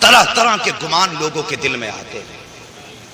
طرح طرح کے گمان لوگوں کے دل میں آتے ہیں،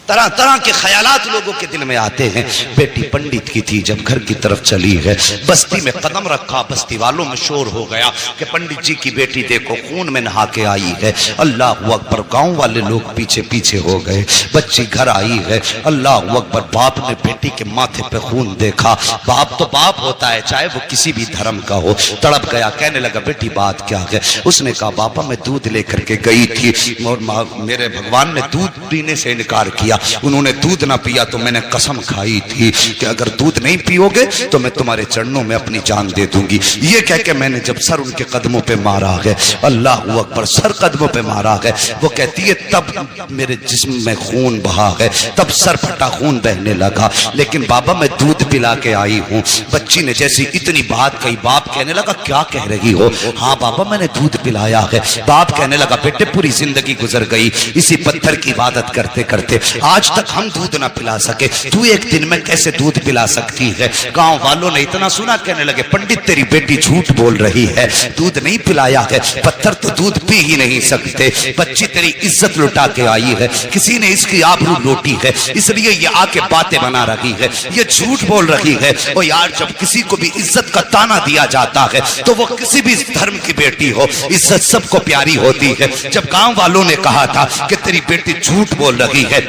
طرح طرح کے خیالات لوگوں کے دل میں آتے ہیں۔ بیٹی پنڈت کی تھی، جب گھر کی طرف چلی ہے، بستی میں قدم رکھا، بستی والوں میں شور ہو گیا کہ پنڈت جی کی بیٹی دیکھو خون میں نہا کے آئی ہے۔ اللہ اکبر، گاؤں والے لوگ پیچھے پیچھے ہو گئے، بچی گھر آئی ہے۔ اللہ اکبر، باپ نے بیٹی کے ماتھے پہ خون دیکھا، باپ تو باپ ہوتا ہے چاہے وہ کسی بھی دھرم کا ہو، تڑپ گیا، کہنے لگا بیٹی بات کیا ہے؟ اس نے کہا بابا میں دودھ لے کر کے گئی تھی اور میرے بھگوان نے دودھ پینے سے انکار کیا، انہوں نے دودھ نہ پیا تو میں نے قسم کھائی تھی کہ اگر دودھ نہیں پیو گے تو میں تمہارے چرنوں میں اپنی جان دے دوں گی۔ یہ کہہ کے میں نے جب سر ان کے قدموں پہ مارا ہے، اللہ اکبر، سر قدموں پہ مارا ہے، وہ کہتی ہے تب میرے جسم میں خون بہا ہے، تب سر پھٹا، خون بہنے لگا، لیکن بابا میں دودھ پلا کے آئی ہوں۔ بچی نے جیسی اتنی بات کہی، باپ کہنے لگا کیا کہہ رہی ہو؟ ہاں بابا میں نے دودھ پلایا ہے۔ باپ کہنے لگا بیٹے پوری زندگی گزر گئی اسی پتھر کی عبادت کرتے کرتے، آج تک ہم دودھ نہ پلا سکے، تو ایک دن میں کیسے دودھ پلا سکتی ہے؟ گاؤں والوں نے اتنا سنا، کہنے لگے پنڈت تیری بیٹی جھوٹ بول رہی ہے، دودھ نہیں پلایا ہے، پتھر تو دودھ پی ہی نہیں سکتے، بچی تیری عزت لٹا کے آئی ہے، کسی نے اس کی آبرو لوٹی ہے اس لیے یہ آ کے باتیں بنا رہی ہے، یہ جھوٹ بول رہی ہے۔ اور یار جب کسی کو بھی عزت کا تانا دیا جاتا ہے تو وہ کسی بھی دھرم کی بیٹی ہو، عزت سب کو پیاری ہوتی ہے۔ جب گاؤں والوں نے کہا تھا کہ تیری بیٹی جھوٹ بول رہی ہے،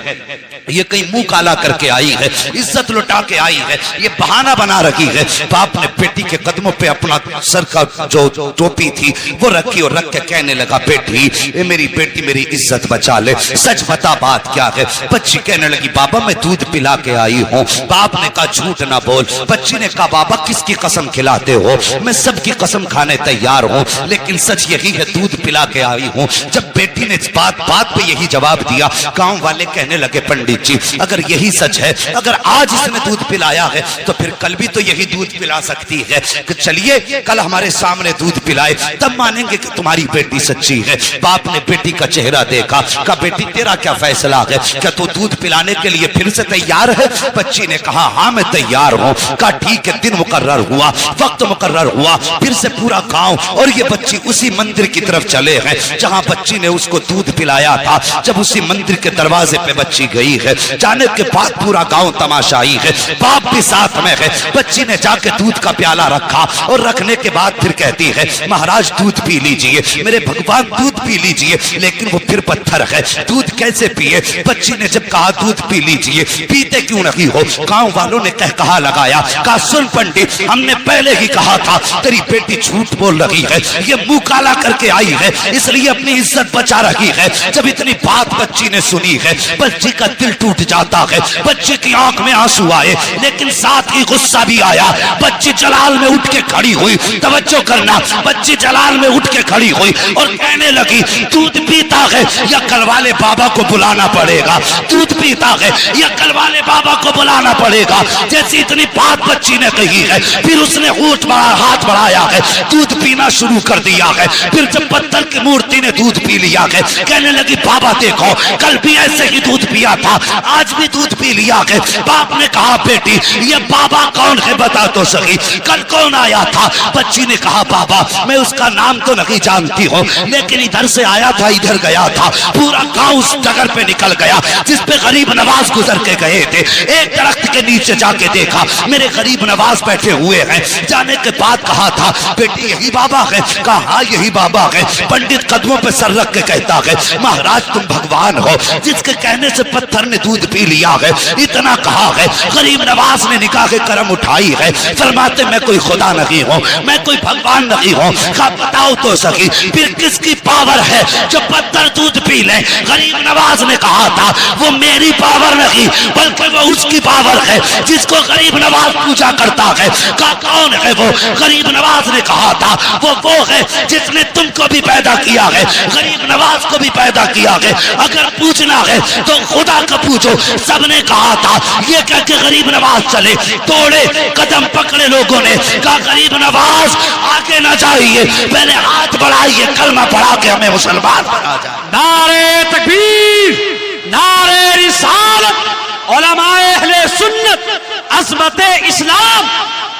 یہ کہیں منہ کالا کر کے آئی ہے، عزت لٹا کے آئی ہے، یہ بہانہ بنا رکھی ہے، باپ نے بیٹی کے قدموں پہ اپنا سر کا جو ٹوپی تھی وہ رکھی اور رکھ کے کہنے لگا بیٹی اے میری بیٹی میری عزت بچا لے، سچ بتا بات کیا ہے؟ بچی کہنے لگی بابا میں دودھ پلا کے آئی ہوں۔ باپ نے کہا جھوٹ نہ بول۔ بچی نے کہا بابا کس کی قسم کھلاتے ہو؟ میں سب کی قسم کھانے تیار ہوں، لیکن سچ یہی ہے دودھ پلا کے آئی ہوں۔ جب بیٹی نے بات پہ یہی جواب دیا، گاؤں والے کہنے لگے پنڈت جی اگر یہی سچ ہے، اگر آج اس نے دودھ پلایا ہے تو پھر کل بھی تو یہی دودھ پلا سکتی ہے، کہ چلیے کل ہمارے سامنے دودھ پلائے تب مانیں گے کہ تمہاری بیٹی سچی ہے۔ باپ نے بیٹی کا چہرہ دیکھا، کہا بیٹی تیرا کیا فیصلہ ہے؟ کیا تو دودھ پلانے کے لیے پھر سے تیار ہے؟ بچی نے کہا ہاں میں تیار ہوں۔ کہا ٹھیک ہے، دن مقرر ہوا، وقت مقرر ہوا، پھر سے پورا گاؤں اور یہ بچی اسی مندر کی طرف چلے ہیں جہاں بچی نے اس کو دودھ پلایا تھا۔ جب اسی مندر کے دروازے پہ بچی گئی ہے، جانے کے بعد پورا گاؤں تماشائی ہے، باپ بھی ساتھ میں ہے۔ بچی نے جا کے دودھ کا پیالہ رکھا اور رکھنے کے بعد پھر کہتی ہے مہاراج دودھ پی لیجئے، میرے بھگوان دودھ پی لیجئے، لیکن وہ پھر پتھر ہے، دودھ کیسے پیے؟ بچی نے جب کہا دودھ پی لیجئے، پیتے کیوں نہیں ہو؟ گاؤں والوں نے کہا لگایا، کہا سن پنڈت ہم نے پہلے ہی کہا تھا تیری بیٹی جھوٹ بول رہی ہے، یہ منہ کالا کر کے آئی ہے اس لیے اپنی عزت بچا رہی ہے۔ جب اتنی بات بچی نے سنی ہے، بچی کا دل ٹوٹ جاتا ہے، بچی کی آنکھ میں آنسو آئے لیکن ساتھ ہی غصہ بھی آیا۔ بچی جلال میں اٹھ کے کھڑی ہوئی، توجہ کرنا، بچی جلال میں اٹھ کے کھڑی ہوئی اور کہنے لگی دودھ پیتا ہے یا کل والے بابا کو بلانا پڑے گا، دودھ پیتا ہے یا کل والے بابا کو بلانا پڑے گا۔ جیسی اتنی بات بچی نے کہی ہے پھر اس نے ہاتھ بڑھایا ہے، دودھ پینا شروع کر دیا ہے۔ پھر جب پتھر کی مورتی نے دودھ پی لیا ہے، کہنے لگی بابا دیکھو کل بھی ایسے ہی دودھ پیا تھا، آج بھی دودھ پی لیا ہے۔ باپ نے کہا بیٹی یہ بابا کون ہے بتا تو سکی، کل کون آیا تھا؟ بچی نے کہا بابا میں اس کا نام تو نہیں جانتی ہوں، لیکن ادھر سے آیا تھا ادھر گیا تھا، پورا گاؤں اس ڈگر پہ نکل گیا جس پہ غریب نواز گزر کے گئے تھے۔ ایک درخت کے نیچے جا کے دیکھا میرے غریب نواز بیٹھے ہوئے ہیں۔ جانے کے بعد کہا تھا بیٹی یہی بابا ہے؟ کہا ہاں یہی بابا ہے۔ پنڈت قدموں پہ سر رکھ کے کہتا ہے مہاراج تم بھگوان ہو، جس کے کہنے سے پتھر نے دودھ پی لیا ہے، اتنا کہا ہے۔ غریب نواز نے نکاح کرم اٹھائی ہے، فرماتے میں کوئی خدا نہیں ہوں، میں کوئی بھگوان نہیں ہوں۔ کہا بتاؤ تو سکی پھر کس کی پاور ہے جو پتھر دودھ پی لے؟ غریب نواز نے کہا تھا وہ میری پاور نہیں بلکہ وہ اس کی پاور ہے جس کو غریب نواز پوجا کرتا ہے۔ کہا کون ہے وہ؟ غریب نواز نے کہا تھا وہ ہے جس نے تم کو بھی پیدا کیا ہے، غریب نواز کو بھی پیدا کیا ہے، اگر پوچھنا ہے تو خدا کا پوچھو۔ سب نے کہا تھا، یہ کہہ کے غریب نواز چلے، توڑے قدم پکڑے لوگوں نے، کہا غریب نواز آگے نہ جائیے، پہلے ہاتھ بڑھائیے، کلمہ پڑھا کے ہمیں مسلمان بنا جائے۔ نعرے تکبیر، نعرے رسالت، علماء اہل سنت، عظمت اسلام،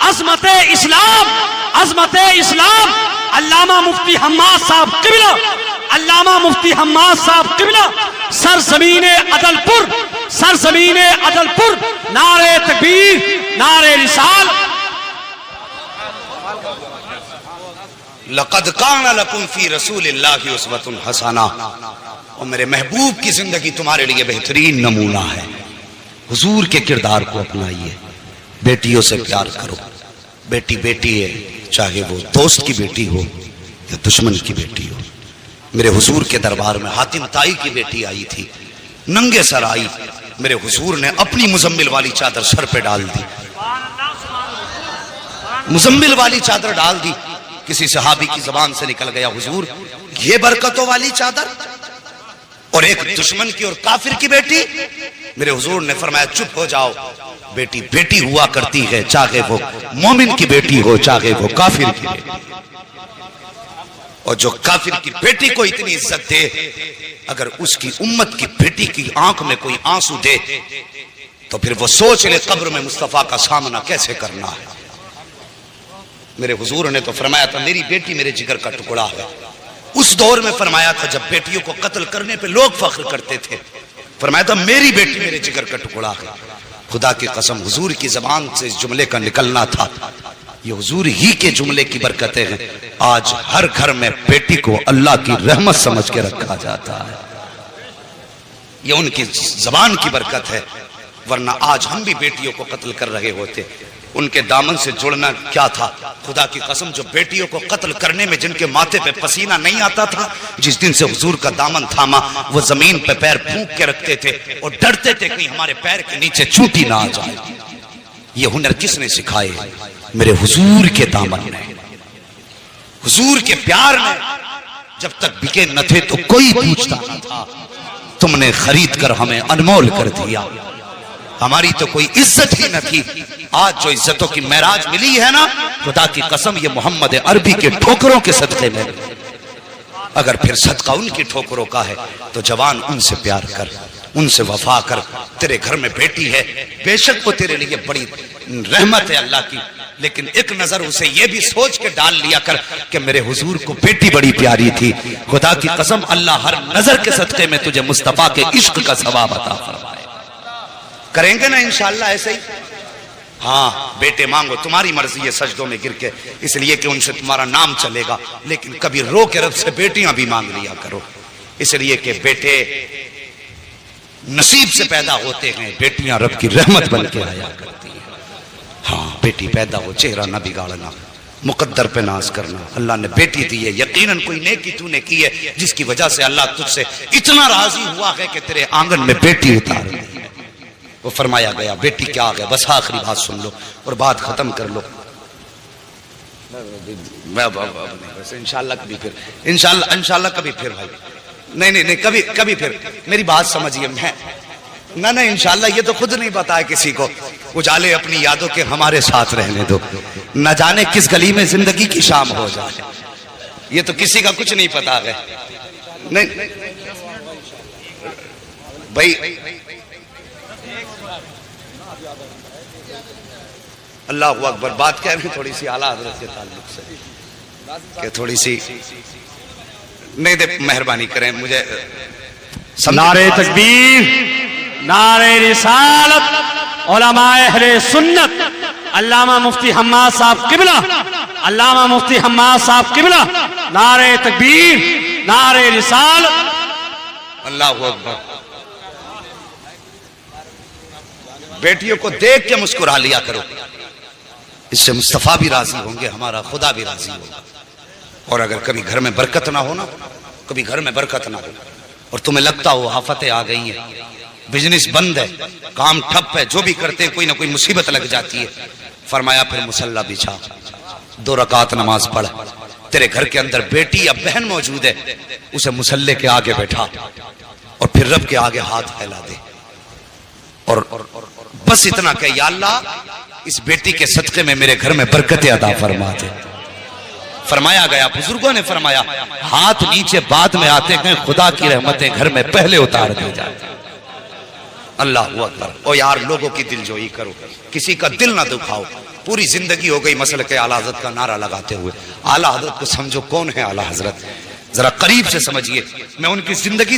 عظمت اسلام، عظمت اسلام۔ علامہ مفتی حماد صاحب قبلہ علامہ مفتی حماد صاحب قبلہ سرزمین عدل پور نعرہ تکبیر نعرہ رسال. لقد کان لکم فی رسول اللہ اسوۃ حسنہ، اور میرے محبوب کی زندگی تمہارے لیے بہترین نمونہ ہے. حضور کے کردار کو اپنائیے. بیٹیوں سے پیار کرو. بیٹی بیٹی ہے، چاہے وہ دوست کی بیٹی ہو یا دشمن کی بیٹی ہو. میرے حضور کے دربار میں حاتم طائی کی بیٹی آئی تھی، ننگے سر آئی. میرے حضور نے اپنی مزمل والی چادر سر پہ ڈال دی. مزمل والی چادر ڈال دی. کسی صحابی کی زبان سے نکل گیا، حضور یہ برکتوں والی چادر، اور ایک دشمن کی اور کافر کی بیٹی. میرے حضور نے فرمایا چپ ہو جاؤ. بیٹی بیٹی ہوا کرتی ہے، چاہے وہ مومن کی بیٹی ہو چاہے وہ کافر کی بیٹی. اور جو کافر کی بیٹی کو اتنی عزت دے، اگر اس کی امت کی بیٹی کی آنکھ میں کوئی آنسو دے تو پھر وہ سوچ لے قبر میں مصطفیٰ کا سامنا کیسے کرنا ہے. میرے حضور نے تو فرمایا تھا میری بیٹی میرے جگر کا ٹکڑا ہے. اس دور میں فرمایا تھا جب بیٹیوں کو قتل کرنے پہ لوگ فخر کرتے تھے، فرمایا تھا میری بیٹی میرے جگر کا ٹکڑا ہے. خدا کی قسم حضور کی زبان سے اس جملے کا نکلنا تھا. یہ حضور ہی کے جملے کی برکتیں ہیں. آج ہر گھر میں بیٹی کو اللہ کی رحمت سمجھ کے رکھا جاتا ہے. یہ ان کی زبان کی برکت ہے، ورنہ آج ہم بھی بیٹیوں کو قتل کر رہے ہوتے. ان کے دامن سے جڑنا کیا تھا. خدا کی قسم جو بیٹیوں کو قتل کرنے میں جن کے ماتھے پہ پسینہ نہیں آتا تھا، جس دن سے حضور کا دامن تھاما وہ زمین پہ پیر پھونک کے رکھتے تھے اور ڈرتے تھے کہیں ہمارے پیر کے نیچے چوٹی نہ آ جائے. یہ ہنر کس نے سکھائے؟ میرے حضور کے دامن نے، حضور کے پیار نے. جب تک بکے نہ تھے تو کوئی پوچھتا نہ تھا، تم نے خرید کر ہمیں انمول کر دیا. ہماری تو کوئی عزت ہی نہ تھی. آج جو عزتوں کی معراج ملی ہے نا، خدا کی قسم یہ محمد عربی کے ٹھوکروں کے صدقے میں. اگر پھر صدقہ ان کی ٹھوکروں کا ہے تو جوان ان سے پیار کر، ان سے وفا کر. تیرے گھر میں بیٹی ہے، بے شک وہ تیرے لیے بڑی رحمت ہے اللہ کی، لیکن ایک نظر اسے یہ بھی سوچ کے ڈال لیا کر کہ میرے حضور کو بیٹی بڑی پیاری تھی. خدا کی قسم اللہ ہر نظر کے صدقے میں تجھے مصطفیٰ کے عشق کا ثواب عطا فرمائے. کریں گے نا انشاءاللہ ایسے ہی؟ ہاں بیٹے مانگو، تمہاری مرضی ہے سجدوں میں گر کے، اس لیے کہ ان سے تمہارا نام چلے گا. لیکن کبھی رو کے رب سے بیٹیاں بھی مانگ لیا کرو، اس لیے کہ بیٹے نصیب سے پیدا ہوتے ہیں، بیٹیاں رب کی رحمت بن کے آیا کرتی ہیں. ہاں بیٹی پیدا ہو، چہرہ نہ بگاڑنا، مقدر پہ ناز کرنا. اللہ نے بیٹی دی ہے، یقیناً کوئی نیکی تو نے کی ہے جس کی وجہ سے اللہ تجھ سے اتنا راضی ہوا ہے کہ تیرے آنگن میں بیٹی اتار دی. وہ فرمایا گیا بیٹی کیا آ گیا. بس آخری بات سن لو اور بات ختم کر لو. انشاءاللہ کبھی پھر، انشاءاللہ کبھی پھر بھائی. نہیں کبھی پھر میری بات سمجھیے. میں نہ انشاءاللہ یہ تو خود نہیں بتایا کسی کو. اجالے اپنی یادوں کے ہمارے ساتھ رہنے دو. نہ جانے کس گلی میں زندگی کی شام ہو جائے، یہ تو کسی کا کچھ نہیں پتا ہے. نہیں بھائی اللہ اکبر. بات کہہ رہے ہیں تھوڑی سی اعلیٰ حضرت کے تعلق سے کہ تھوڑی سی نہیں دے، مہربانی کریں مجھے. نعرہ تکبیر نعرہ رسالت علماء اہل سنت علامہ مفتی حماد صاحب قبلہ، علامہ مفتی حماد صاحب قبلہ، نعرہ تکبیر نعرہ رسالت. اللہ اکبر. بیٹیوں کو دیکھ کے مسکرا لیا کرو، اس سے مصطفیٰ بھی راضی ہوں گے، ہمارا خدا بھی راضی ہوگا. اور اگر کبھی گھر میں برکت نہ ہونا، کبھی گھر میں برکت نہ ہو اور تمہیں لگتا ہو آفتیں آ گئی ہیں، بزنس بند ہے، کام ٹھپ ہے، جو بھی کرتے ہیں کوئی نہ کوئی مصیبت لگ جاتی ہے، فرمایا پھر مصلی بچھا، 2 رکعت نماز پڑھ. تیرے گھر کے اندر بیٹی یا بہن موجود ہے، اسے مصلی کے آگے بیٹھا اور پھر رب کے آگے ہاتھ پھیلا دے اور بس اتنا کہ یا اللہ اس بیٹی کے صدقے میں میرے گھر میں برکت عطا فرما دے. فرمایا گیا، بزرگوں نے فرمایا ہاتھ نیچے بعد میں آتے ہیں، خدا کی رحمتیں گھر میں پہلے اتار دی جاتی. اللہ اکبر. او یار لوگوں کی دل جوئی کرو، کسی کا دل نہ دکھاؤ. پوری زندگی ہو گئی مسلک اعلیٰ حضرت کا نعرہ لگاتے ہوئے. اعلیٰ حضرت کو سمجھو کون ہے اعلیٰ حضرت. ذرا قریب سے سمجھیے، میں ان کی زندگی